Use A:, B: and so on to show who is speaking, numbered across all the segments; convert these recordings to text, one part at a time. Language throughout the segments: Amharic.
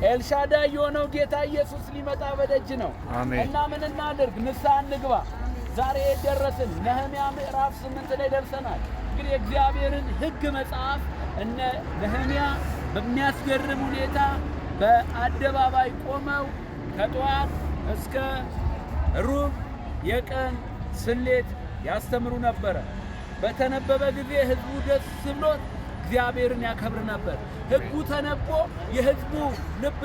A: ኤልሻዳይ የሆነው ጌታ ኢየሱስ ሊመጣ በደጅ ነው እና ምን እናድርግ? ንስሐ እንግባ። ዛሬ ደረስን። ነህምያ ምዕራፍ 8 ላይ ደርሰናል። እንግዲህ የእግዚአብሔርን ሕግ መጽሐፍ እነ ነህምያ በሚያስገርም ሁኔታ በአደባባይ ቆመው ከጠዋት እስከ ሩብ የቀን ስሌት ያስተምሩ ነበረ። በተነበበ ጊዜ ሕዝቡ ደስ ብሎት እግዚአብሔርን ያከብር ነበር። ሕጉ ተነቦ የሕዝቡ ልብ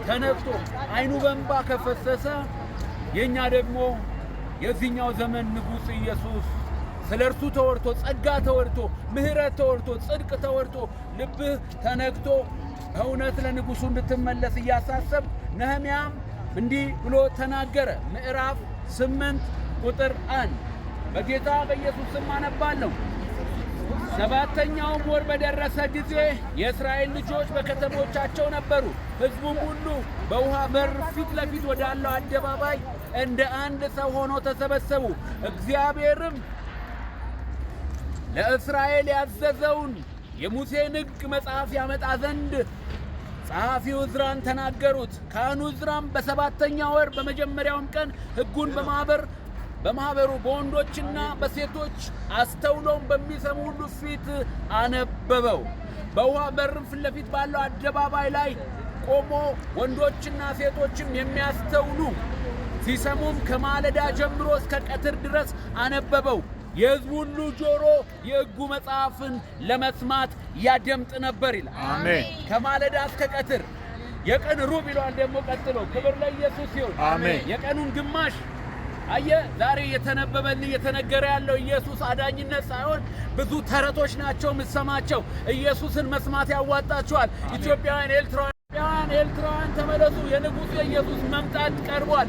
A: ተነክቶ አይኑ በእንባ ከፈሰሰ የኛ ደግሞ የዚህኛው ዘመን ንጉሥ ኢየሱስ ስለ እርሱ ተወርቶ ጸጋ ተወርቶ ምሕረት ተወርቶ ጽድቅ ተወርቶ ልብህ ተነክቶ እውነት ለንጉሡ እንድትመለስ እያሳሰብ ነህምያም እንዲህ ብሎ ተናገረ። ምዕራፍ 8 ቁጥር 1 በጌታ በኢየሱስ ስም አነባለሁ። ሰባተኛውም ወር በደረሰ ጊዜ የእስራኤል ልጆች በከተሞቻቸው ነበሩ። ሕዝቡም ሁሉ በውሃ በር ፊት ለፊት ወዳለው አደባባይ እንደ አንድ ሰው ሆኖ ተሰበሰቡ። እግዚአብሔርም ለእስራኤል ያዘዘውን የሙሴን ሕግ መጽሐፍ ያመጣ ዘንድ ጸሐፊው ዕዝራን ተናገሩት። ካህኑ ዕዝራም በሰባተኛ ወር በመጀመሪያውም ቀን ሕጉን በማኅበሩ በወንዶችና በሴቶች አስተውለውም በሚሰሙ ሁሉ ፊት አነበበው። በውሃ በርም ፊት ለፊት ባለው አደባባይ ላይ ቆሞ ወንዶችና ሴቶችም የሚያስተውሉ ሲሰሙም ከማለዳ ጀምሮ እስከ ቀትር ድረስ አነበበው። የሕዝቡ ሁሉ ጆሮ የሕጉ መጽሐፍን ለመስማት ያደምጥ ነበር ይላል።
B: አሜን።
A: ከማለዳ እስከ ቀትር የቀን ሩብ ይሏል ደግሞ ቀጥሎ። ክብር ለኢየሱስ ይሁን።
B: አሜን።
A: የቀኑን ግማሽ አየ። ዛሬ የተነበበልህ የተነገረ ያለው ኢየሱስ አዳኝነት ሳይሆን ብዙ ተረቶች ናቸው የምትሰማቸው። ኢየሱስን መስማት ያዋጣችኋል። ኢትዮጵያውያን ኤርትራውያን ተመለሱ። የንጉሥ የኢየሱስ መምጣት ቀርቧል።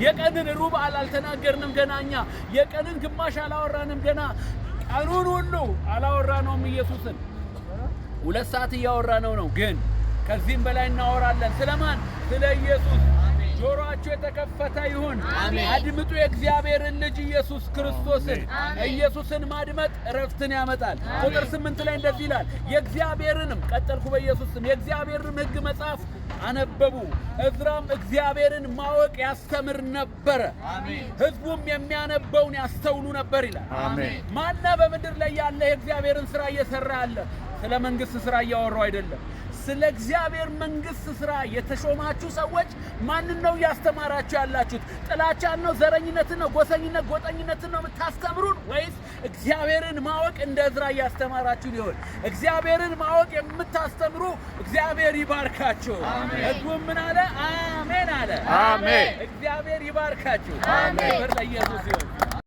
A: የቀንን ሩብ አልተናገርንም ገና። እኛ የቀንን ግማሽ አላወራንም ገና። ቀኑን ሁሉ አላወራነውም። ኢየሱስን 2 ሰዓት እያወራነው ነው፣ ግን ከዚህም በላይ እናወራለን። ስለማን? ስለ ኢየሱስ። ጆሮአችሁ የተከፈተ ይሁን። አድምጡ የእግዚአብሔርን ልጅ ኢየሱስ ክርስቶስን። ኢየሱስን ማድመጥ እረፍትን ያመጣል። ቁጥር 8 ላይ እንደዚህ ይላል፣ የእግዚአብሔርንም ቀጠልኩ በኢየሱስ ስም የእግዚአብሔርንም ሕግ መጽሐፍ አነበቡ። ዕዝራም እግዚአብሔርን ማወቅ ያስተምር ነበረ። ሕዝቡም የሚያነበውን ያስተውሉ ነበር ይላል። ማነ በምድር ላይ ያለ የእግዚአብሔርን ሥራ እየሠራ ያለ? ስለ መንግሥት ሥራ እያወራው አይደለም። ስለ እግዚአብሔር መንግሥት ሥራ የተሾማችሁ ሰዎች ማንን ነው እያስተማራችሁ ያላችሁት? ጥላቻን ነው? ዘረኝነትን ነው? ጎጠኝነትን ነው የምታስተምሩን? ወይስ እግዚአብሔርን ማወቅ እንደ ዕዝራ እያስተማራችሁ ሊሆን? እግዚአብሔርን ማወቅ የምታስተምሩ እግዚአብሔር ይባርካችሁ። ሕዝቡም ምን አለ? አሜን አለ።
B: አሜን።
A: እግዚአብሔር ይባርካችሁ። አሜን። ክብር ለኢየሱስ ይሁን።